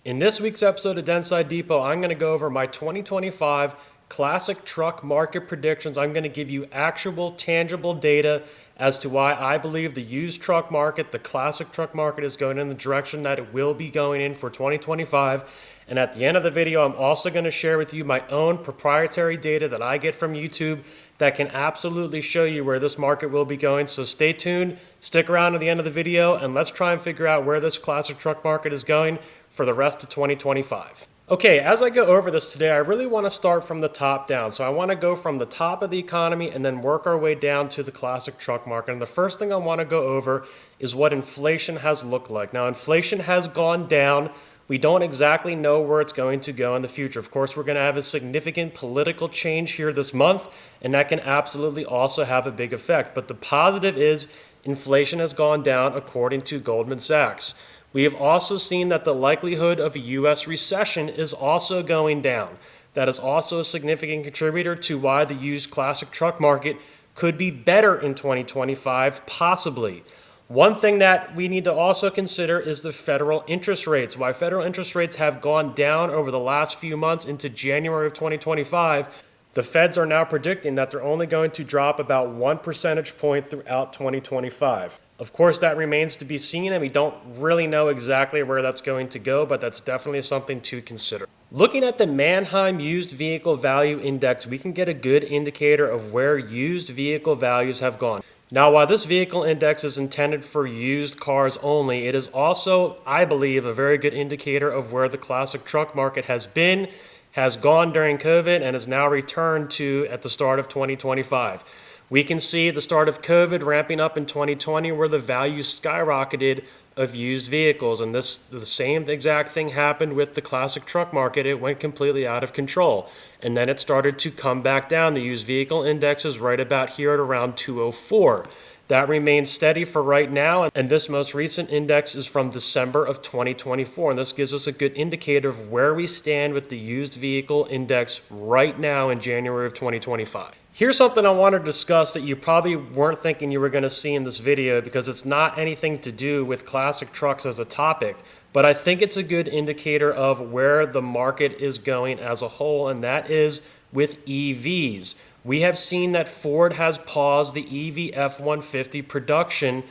In this week's episode of Dentside Depot, I'm going to go over my 2025 classic truck market predictions. I'm going to give you actual, tangible data as to why I believe the used truck market, the classic truck market, is going in the direction that it will be going in for 2025. And at the end of the video, I'm also going to share with you my own proprietary data that I get from YouTube that can absolutely show you where this market will be going. So stay tuned, stick around to the end of the video, and let's try and figure out where this classic truck market is going for the rest of 2025. Okay, as I go over this today, I really want to start from the top down. So I want to go from the top of the economy and then work our way down to the classic truck market. And the first thing I want to go over is what inflation has looked like. Now, inflation has gone down. We don't exactly know where it's going to go in the future. Of course, we're going to have a significant political change here this month, and that can absolutely also have a big effect. But the positive is inflation has gone down according to Goldman Sachs. We have also seen that the likelihood of a U.S. recession is also going down. That is also a significant contributor to why the used classic truck market could be better in 2025, possibly. One thing that we need to also consider is the federal interest rates. Why federal interest rates have gone down over the last few months into January of 2025, the Feds are now predicting that they're only going to drop about 1 percentage point throughout 2025. Of course, that remains to be seen, and we don't really know exactly where that's going to go, but that's definitely something to consider. Looking at the Manheim Used Vehicle Value Index, we can get a good indicator of where used vehicle values have gone. Now, while this vehicle index is intended for used cars only, it is also, I believe, a very good indicator of where the classic truck market has been, has gone during COVID, and has now returned to at the start of 2025. We can see the start of COVID ramping up in 2020 where the value skyrocketed of used vehicles, and the same exact thing happened with the classic truck market. It went completely out of control, and then it started to come back down. The used vehicle index is right about here at around 204. That remains steady for right now, and this most recent index is from December of 2024, and this gives us a good indicator of where we stand with the used vehicle index right now in January of 2025. Here's something I want to discuss that you probably weren't thinking you were going to see in this video, because it's not anything to do with classic trucks as a topic, but I think it's a good indicator of where the market is going as a whole, and that is with EVs. We have seen that Ford has paused the EV F-150 production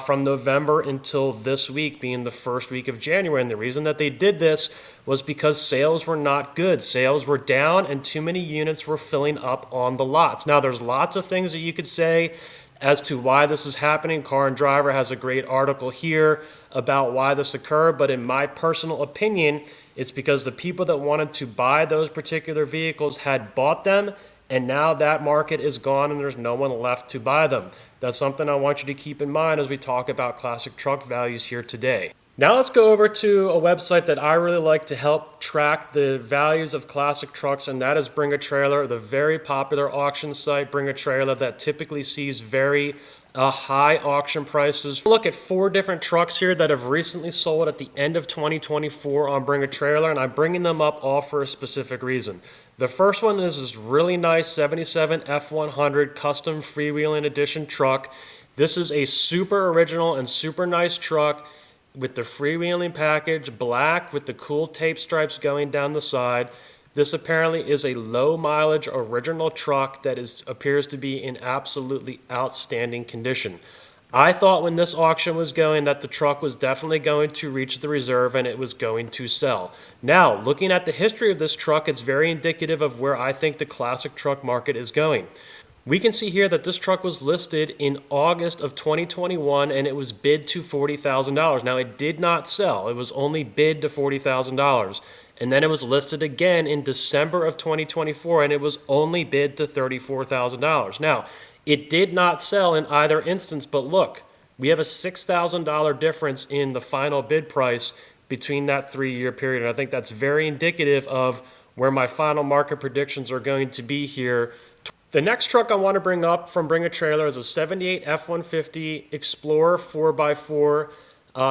from November until this week, being the first week of January. And the reason that they did this was because sales were not good. Sales were down and too many units were filling up on the lots. Now, there's lots of things that you could say as to why this is happening. Car and Driver has a great article here about why this occurred, but in my personal opinion, it's because the people that wanted to buy those particular vehicles had bought them, and now that market is gone and there's no one left to buy them. That's something I want you to keep in mind as we talk about classic truck values here today. Now let's go over to a website that I really like to help track the values of classic trucks, and that is Bring a Trailer, the very popular auction site. Bring a Trailer that typically sees very high auction prices. Look at 4 different trucks here that have recently sold at the end of 2024 on Bring a Trailer, and I'm bringing them up all for a specific reason. The first one is this really nice 77 F100 custom freewheeling edition truck. This is a super original and super nice truck with the freewheeling package, black with the cool tape stripes going down the side. This apparently is a low mileage original truck that appears to be in absolutely outstanding condition. I thought when this auction was going that the truck was definitely going to reach the reserve and it was going to sell. Now, looking at the history of this truck, it's very indicative of where I think the classic truck market is going. We can see here that this truck was listed in August of 2021 and it was bid to $40,000. Now, it did not sell. It was only bid to $40,000. And then it was listed again in December of 2024 and it was only bid to $34,000. Now, it did not sell in either instance, but look, we have a $6,000 difference in the final bid price between that 3-year period. And I think that's very indicative of where my final market predictions are going to be here. The next truck I want to bring up from Bring a Trailer is a 78 F-150 Explorer 4x4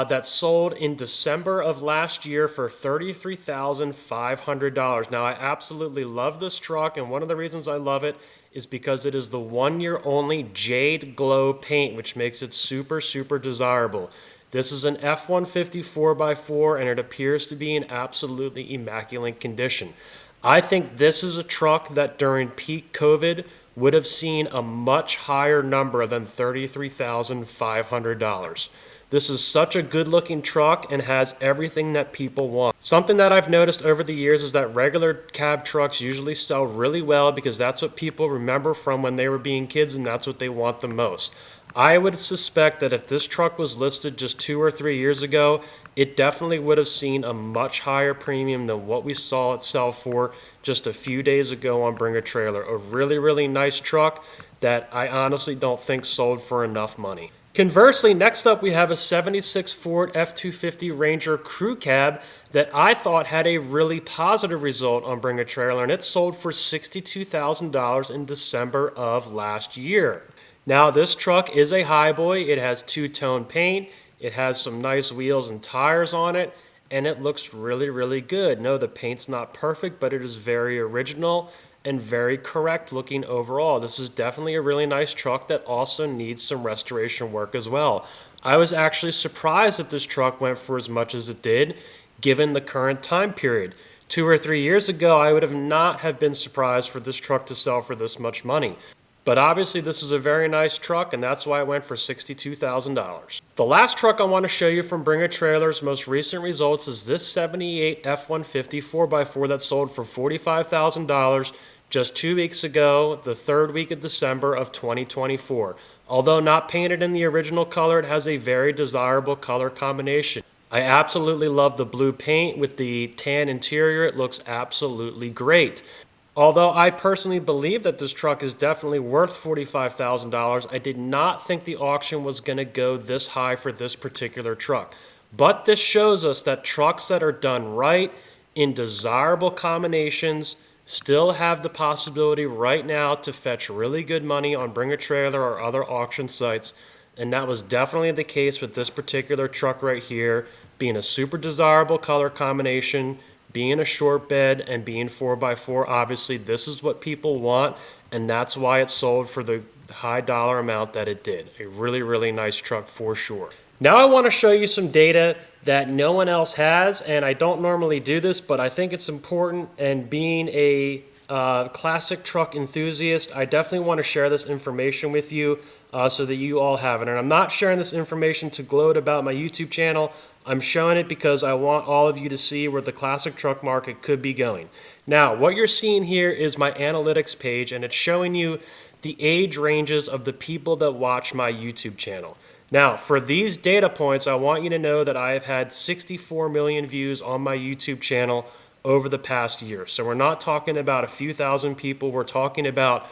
that sold in December of last year for $33,500. Now, I absolutely love this truck, and one of the reasons I love it is because it is the 1-year only Jade Glow paint, which makes it super, super desirable. This is an F-150 4x4 and it appears to be in absolutely immaculate condition. I think this is a truck that during peak COVID would have seen a much higher number than $33,500. This is such a good looking truck and has everything that people want. Something that I've noticed over the years is that regular cab trucks usually sell really well because that's what people remember from when they were being kids and that's what they want the most. I would suspect that if this truck was listed just 2 or 3 years ago, it definitely would have seen a much higher premium than what we saw it sell for just a few days ago on Bring a Trailer. A really, really nice truck that I honestly don't think sold for enough money. Conversely, next up we have a 76 Ford F-250 Ranger Crew Cab that I thought had a really positive result on Bring a Trailer, and it sold for $62,000 in December of last year. Now this truck is a highboy. It has two-tone paint, it has some nice wheels and tires on it, and it looks really, really good. No, the paint's not perfect, but it is very original and very correct looking overall. This is definitely a really nice truck that also needs some restoration work as well. I was actually surprised that this truck went for as much as it did given the current time period. 2 or 3 years ago, I would have not have been surprised for this truck to sell for this much money. But obviously this is a very nice truck and that's why it went for $62,000. The last truck I want to show you from Bring a Trailer's most recent results is this 78 F-150 4x4 that sold for $45,000 just 2 weeks ago, the third week of December of 2024. Although not painted in the original color, it has a very desirable color combination. I absolutely love the blue paint with the tan interior. It looks absolutely great. Although I personally believe that this truck is definitely worth $45,000, I did not think the auction was going to go this high for this particular truck. But this shows us that trucks that are done right in desirable combinations still have the possibility right now to fetch really good money on Bring a Trailer or other auction sites. And that was definitely the case with this particular truck right here, being a super desirable color combination, being a short bed, and being 4x4. Obviously, this is what people want, and that's why it sold for the high dollar amount that it did. A really, really nice truck for sure. Now I want to show you some data that no one else has, and I don't normally do this, but I think it's important, and being a classic truck enthusiast, I definitely want to share this information with you so that you all have it. And I'm not sharing this information to gloat about my YouTube channel. I'm showing it because I want all of you to see where the classic truck market could be going. Now, what you're seeing here is my analytics page, and it's showing you the age ranges of the people that watch my YouTube channel. Now, for these data points, I want you to know that I have had 64 million views on my YouTube channel over the past year. So we're not talking about a few thousand people. We're talking about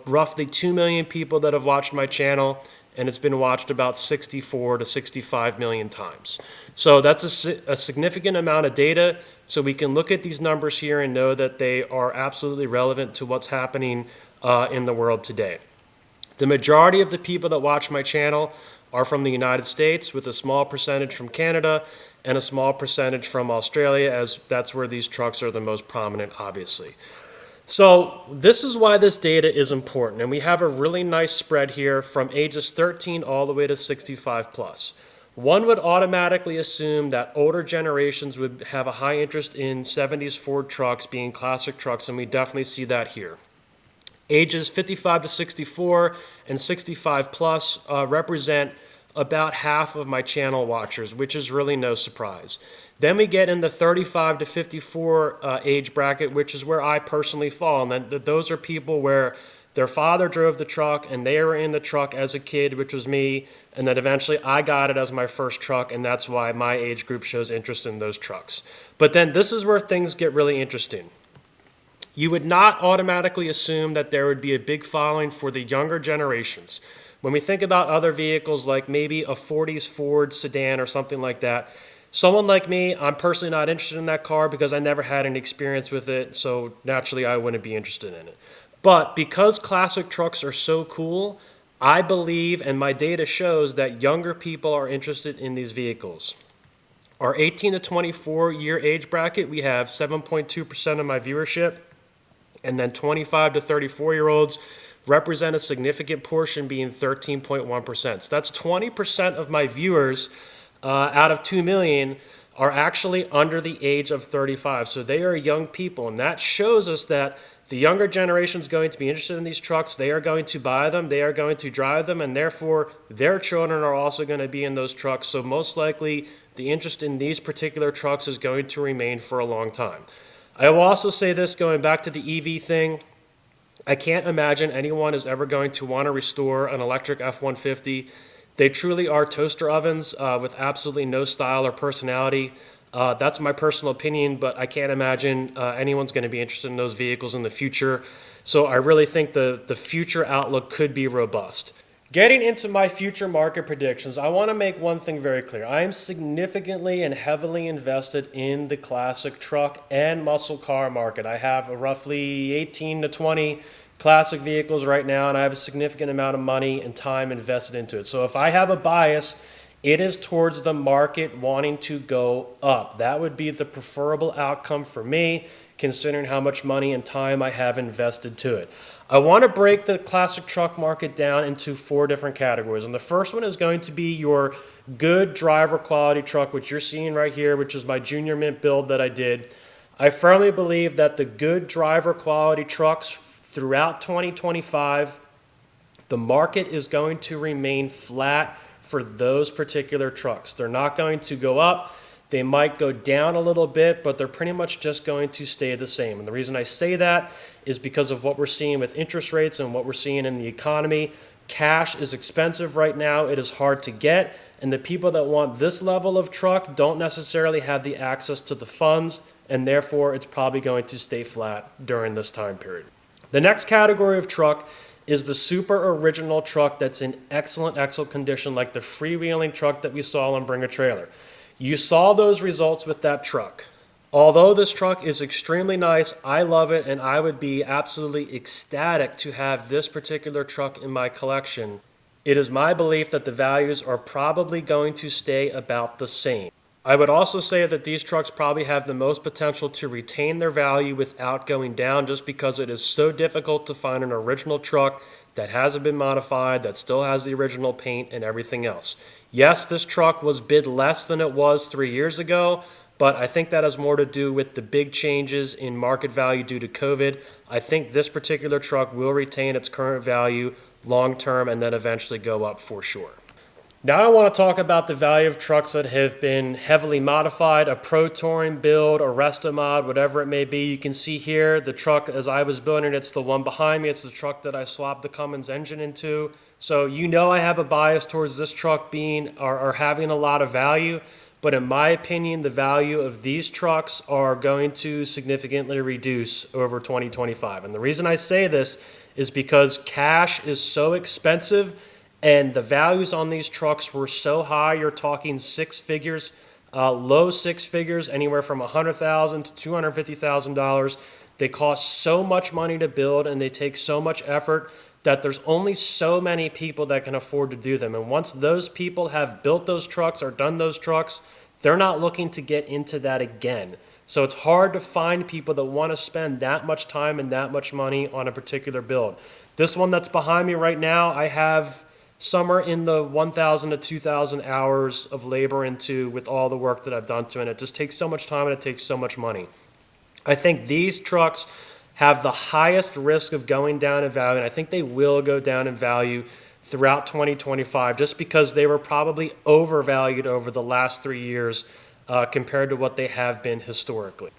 roughly 2 million people that have watched my channel, and it's been watched about 64 to 65 million times. So that's a significant amount of data. So we can look at these numbers here and know that they are absolutely relevant to what's happening in the world today. The majority of the people that watch my channel are from the United States, with a small percentage from Canada and a small percentage from Australia, as that's where these trucks are the most prominent, obviously. So this is why this data is important, and we have a really nice spread here from ages 13 all the way to 65 plus. One would automatically assume that older generations would have a high interest in 70s Ford trucks being classic trucks, and we definitely see that here. Ages 55 to 64 and 65 plus represent about half of my channel watchers, which is really no surprise. Then we get in the 35 to 54 age bracket, which is where I personally fall. And then those are people where their father drove the truck and they were in the truck as a kid, which was me. And then eventually I got it as my first truck, and that's why my age group shows interest in those trucks. But then this is where things get really interesting. You would not automatically assume that there would be a big following for the younger generations. When we think about other vehicles like maybe a 40s Ford sedan or something like that, someone like me, I'm personally not interested in that car because I never had any experience with it, so naturally I wouldn't be interested in it. But because classic trucks are so cool, I believe, and my data shows, that younger people are interested in these vehicles. Our 18 to 24 year age bracket, we have 7.2% of my viewership. And then 25 to 34-year-olds represent a significant portion, being 13.1%. So that's 20% of my viewers out of 2 million are actually under the age of 35. So they are young people, and that shows us that the younger generation is going to be interested in these trucks. They are going to buy them, they are going to drive them, and therefore their children are also going to be in those trucks. So most likely the interest in these particular trucks is going to remain for a long time. I will also say this, going back to the EV thing, I can't imagine anyone is ever going to want to restore an electric F-150. They truly are toaster ovens with absolutely no style or personality. That's my personal opinion, but I can't imagine anyone's going to be interested in those vehicles in the future. So I really think the future outlook could be robust. Getting into my future market predictions, I want to make one thing very clear. I am significantly and heavily invested in the classic truck and muscle car market. I have roughly 18 to 20 classic vehicles right now, and I have a significant amount of money and time invested into it. So if I have a bias, it is towards the market wanting to go up. That would be the preferable outcome for me, considering how much money and time I have invested to it. I want to break the classic truck market down into 4 different categories. And the first one is going to be your good driver quality truck, which you're seeing right here, which is my Junior Mint build that I did. I firmly believe that the good driver quality trucks throughout 2025, the market is going to remain flat for those particular trucks. They're not going to go up. They might go down a little bit, but they're pretty much just going to stay the same. And the reason I say that is because of what we're seeing with interest rates and what we're seeing in the economy. Cash is expensive right now. It is hard to get. And the people that want this level of truck don't necessarily have the access to the funds, and therefore it's probably going to stay flat during this time period. The next category of truck is the super original truck that's in excellent condition, like the freewheeling truck that we saw on Bring a Trailer. You saw those results with that truck. Although this truck is extremely nice, I love it, and I would be absolutely ecstatic to have this particular truck in my collection. It is my belief that the values are probably going to stay about the same. I would also say that these trucks probably have the most potential to retain their value without going down, just because it is so difficult to find an original truck that hasn't been modified, that still has the original paint and everything else. Yes, this truck was bid less than it was 3 years ago, but I think that has more to do with the big changes in market value due to COVID. I think this particular truck will retain its current value long term and then eventually go up for sure. Now I want to talk about the value of trucks that have been heavily modified, a Pro Touring build, a Resto Mod, whatever it may be. You can see here the truck as I was building it, it's the one behind me. It's the truck that I swapped the Cummins engine into. So you know I have a bias towards this truck being or having a lot of value, but in my opinion, the value of these trucks are going to significantly reduce over 2025. And the reason I say this is because cash is so expensive, and the values on these trucks were so high. You're talking 6 figures, low 6 figures, anywhere from $100,000 to $250,000. They cost so much money to build, and they take so much effort that there's only so many people that can afford to do them. And once those people have built those trucks or done those trucks, they're not looking to get into that again. So it's hard to find people that want to spend that much time and that much money on a particular build. This one that's behind me right now, I have somewhere in the 1,000 to 2,000 hours of labor into with all the work that I've done to it. And it just takes so much time and it takes so much money. I think these trucks have the highest risk of going down in value, and I think they will go down in value throughout 2025 just because they were probably overvalued over the last 3 years compared to what they have been historically.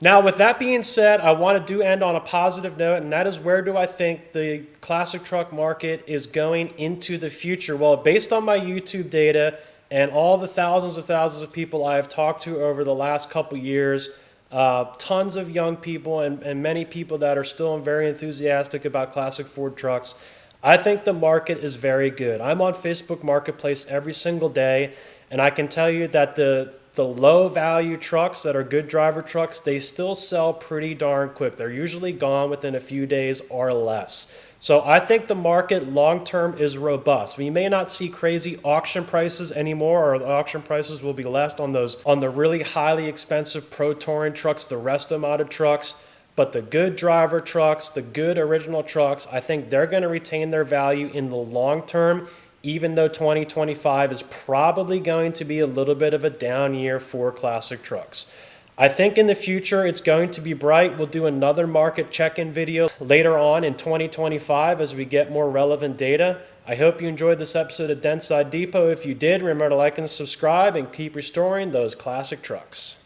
Now, with that being said, I want to end on a positive note, and that is, where do I think the classic truck market is going into the future? Well, based on my YouTube data and all the thousands of people I have talked to over the last couple years, tons of young people and many people that are still very enthusiastic about classic Ford trucks, I think the market is very good. I'm on Facebook Marketplace every single day, and I can tell you that the low value trucks that are good driver trucks, they still sell pretty darn quick. They're usually gone within a few days or less. So I think the market long term is robust. We may not see crazy auction prices anymore, or the auction prices will be less on the really highly expensive Pro Touring trucks, the Resto modded trucks. But the good driver trucks, the good original trucks, I think they're going to retain their value in the long term, even though 2025 is probably going to be a little bit of a down year for classic trucks. I think in the future it's going to be bright. We'll do another market check-in video later on in 2025 as we get more relevant data. I hope you enjoyed this episode of Dentside Depot. If you did, remember to like and subscribe and keep restoring those classic trucks.